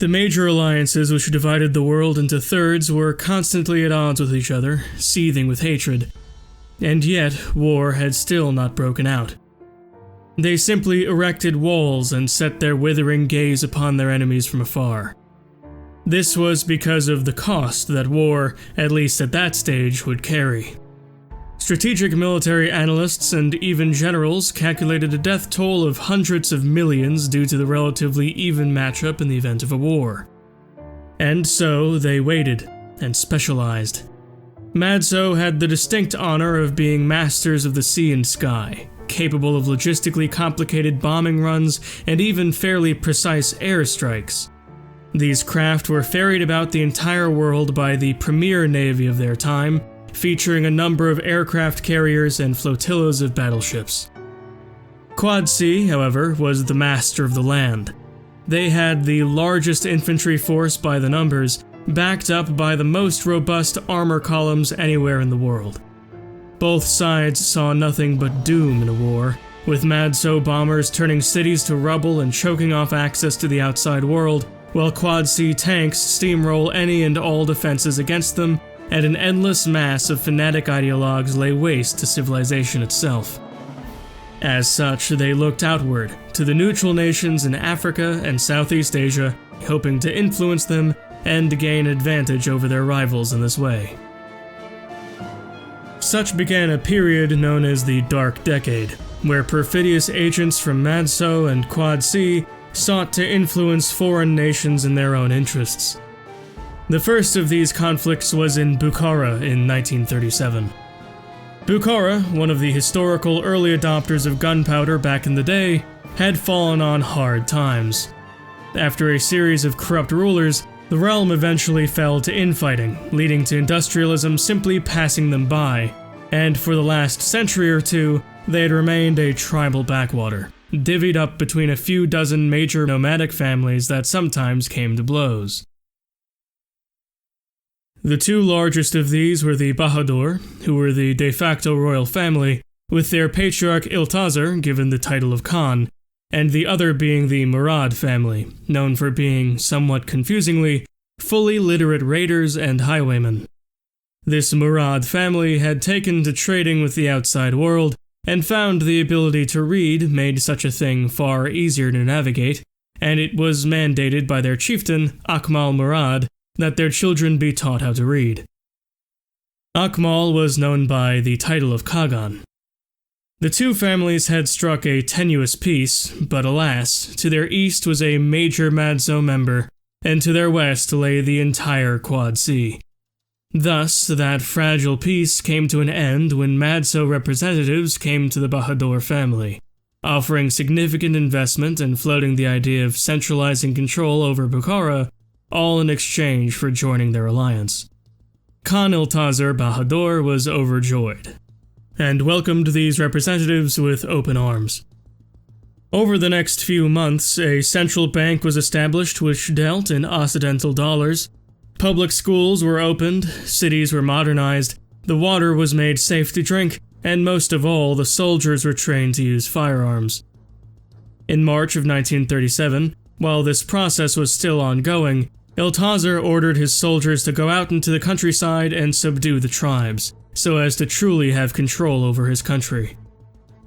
The major alliances which divided the world into thirds were constantly at odds with each other, seething with hatred. And yet, war had still not broken out. They simply erected walls and set their withering gaze upon their enemies from afar. This was because of the cost that war, at least at that stage, would carry. Strategic military analysts and even generals calculated a death toll of hundreds of millions due to the relatively even matchup in the event of a war. And so they waited and specialized. Madso had the distinct honor of being masters of the sea and sky, capable of logistically complicated bombing runs and even fairly precise airstrikes. These craft were ferried about the entire world by the premier navy of their time, featuring a number of aircraft carriers and flotillas of battleships. Quad C, however, was the master of the land. They had the largest infantry force by the numbers, backed up by the most robust armor columns anywhere in the world. Both sides saw nothing but doom in a war, with Madso bombers turning cities to rubble and choking off access to the outside world, while Quad C tanks steamroll any and all defenses against them, and an endless mass of fanatic ideologues lay waste to civilization itself. As such, they looked outward, to the neutral nations in Africa and Southeast Asia, hoping to influence them and gain advantage over their rivals in this way. Such began a period known as the Dark Decade, where perfidious agents from Madso and Quad C sought to influence foreign nations in their own interests. The first of these conflicts was in Bukhara in 1937. Bukhara, one of the historical early adopters of gunpowder back in the day, had fallen on hard times. After a series of corrupt rulers, the realm eventually fell to infighting, leading to industrialism simply passing them by, and for the last century or two, they had remained a tribal backwater, divvied up between a few dozen major nomadic families that sometimes came to blows. The two largest of these were the Bahadur, who were the de facto royal family, with their patriarch Iltazar given the title of Khan, and the other being the Murad family, known for being, somewhat confusingly, fully literate raiders and highwaymen. This Murad family had taken to trading with the outside world, and found the ability to read made such a thing far easier to navigate, and it was mandated by their chieftain, Akmal Murad, that their children be taught how to read. Akmal was known by the title of Kagan. The two families had struck a tenuous peace, but alas, to their east was a major Madso member, and to their west lay the entire Quad C. Thus, that fragile peace came to an end when Madso representatives came to the Bahadur family, offering significant investment and floating the idea of centralizing control over Bukhara, all in exchange for joining their alliance. Khan Iltazar Bahadur was overjoyed, and welcomed these representatives with open arms. Over the next few months, a central bank was established which dealt in Occidental dollars. Public schools were opened, cities were modernized, the water was made safe to drink, and most of all, the soldiers were trained to use firearms. In March of 1937, while this process was still ongoing, Iltazar ordered his soldiers to go out into the countryside and subdue the tribes, so as to truly have control over his country.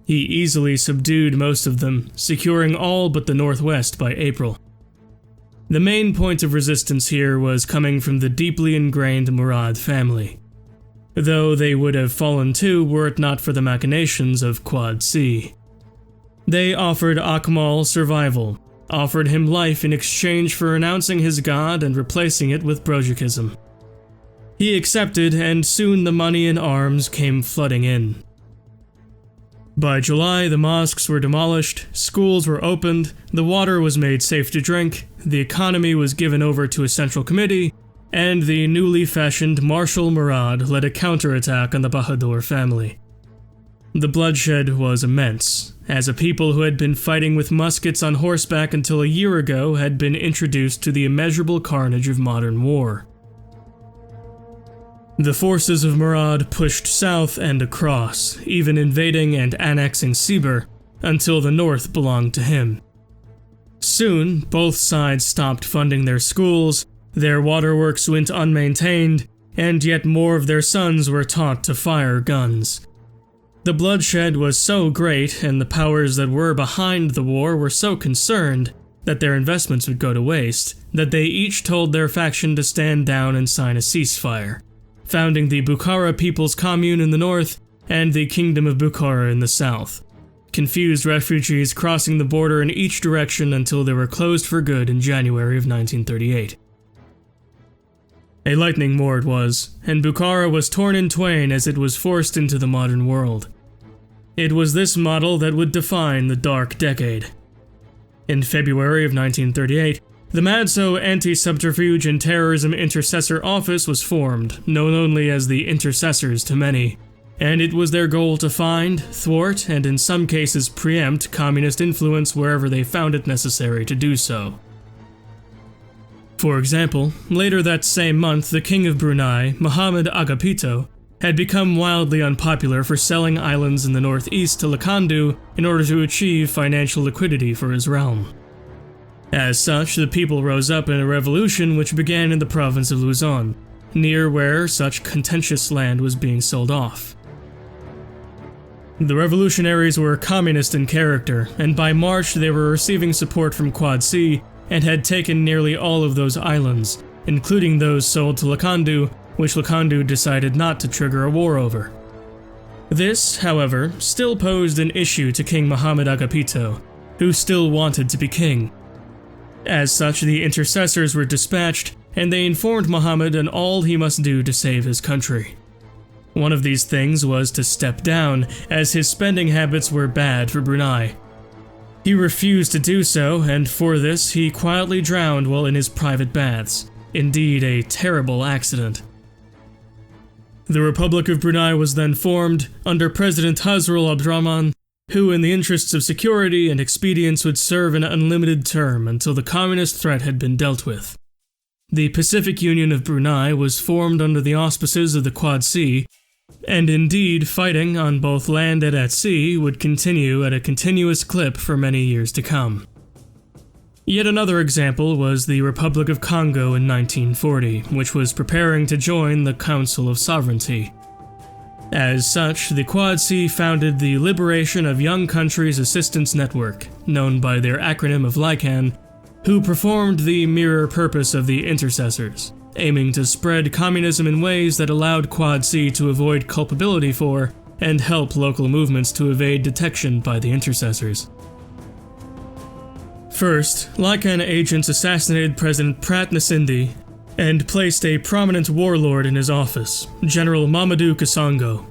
He easily subdued most of them, securing all but the northwest by April. The main point of resistance here was coming from the deeply ingrained Murad family, though they would have fallen too were it not for the machinations of Quad C. They offered Akmal survival, offered him life in exchange for renouncing his god and replacing it with Brojikism. He accepted, and soon the money and arms came flooding in. By July, the mosques were demolished, schools were opened, the water was made safe to drink, the economy was given over to a central committee, and the newly fashioned Marshal Murad led a counterattack on the Bahadur family. The bloodshed was immense, as a people who had been fighting with muskets on horseback until a year ago had been introduced to the immeasurable carnage of modern war. The forces of Murad pushed south and across, even invading and annexing Sibir, until the north belonged to him. Soon, both sides stopped funding their schools, their waterworks went unmaintained, and yet more of their sons were taught to fire guns. The bloodshed was so great, and the powers that were behind the war were so concerned that their investments would go to waste, that they each told their faction to stand down and sign a ceasefire, founding the Bukhara People's Commune in the north and the Kingdom of Bukhara in the south. Confused refugees crossing the border in each direction until they were closed for good in January of 1938. A lightning war it was, and Bukhara was torn in twain as it was forced into the modern world. It was this model that would define the Dark Decade. In February of 1938, the Madso Anti-Subterfuge and Terrorism Intercessor Office was formed, known only as the Intercessors to many, and it was their goal to find, thwart, and in some cases preempt communist influence wherever they found it necessary to do so. For example, later that same month, the King of Brunei, Mohammed Agapito, had become wildly unpopular for selling islands in the northeast to Lakandu in order to achieve financial liquidity for his realm. As such, the people rose up in a revolution which began in the province of Luzon, near where such contentious land was being sold off. The revolutionaries were communist in character, and by March they were receiving support from Quad C and had taken nearly all of those islands, including those sold to Lakandu, which Lakandu decided not to trigger a war over. This, however, still posed an issue to King Mohammed Agapito, who still wanted to be king. As such, the intercessors were dispatched, and they informed Mohammed on all he must do to save his country. One of these things was to step down, as his spending habits were bad for Brunei. He refused to do so, and for this he quietly drowned while in his private baths. Indeed, a terrible accident. The Republic of Brunei was then formed under President Hazrul Abdurrahman, who in the interests of security and expedience would serve an unlimited term until the communist threat had been dealt with. The Pacific Union of Brunei was formed under the auspices of the Quad C, and indeed fighting on both land and at sea would continue at a continuous clip for many years to come. Yet another example was the Republic of Congo in 1940, which was preparing to join the Council of Sovereignty. As such, the Quad C founded the Liberation of Young Countries Assistance Network, known by their acronym of LICAN, who performed the mirror purpose of the intercessors, aiming to spread communism in ways that allowed Quad C to avoid culpability for and help local movements to evade detection by the intercessors. First, LICAN agents assassinated President Prat Nsindi and placed a prominent warlord in his office, General Mamadou Kasongo.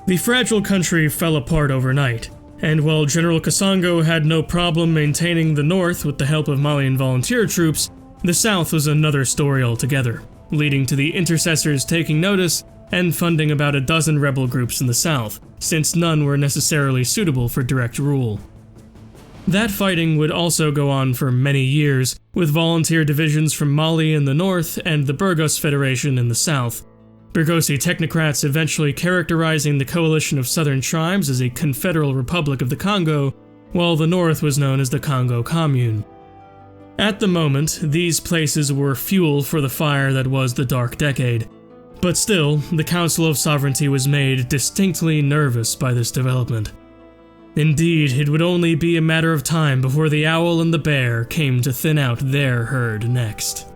The fragile country fell apart overnight, and while General Kasongo had no problem maintaining the north with the help of Malian volunteer troops, the south was another story altogether, leading to the intercessors taking notice and funding about a dozen rebel groups in the south, since none were necessarily suitable for direct rule. That fighting would also go on for many years, with volunteer divisions from Mali in the north and the Burgos Federation in the south, Burgosi technocrats eventually characterizing the coalition of southern tribes as a confederal republic of the Congo, while the north was known as the Congo Commune. At the moment, these places were fuel for the fire that was the Dark Decade, but still, the Council of Sovereignty was made distinctly nervous by this development. Indeed, it would only be a matter of time before the owl and the bear came to thin out their herd next.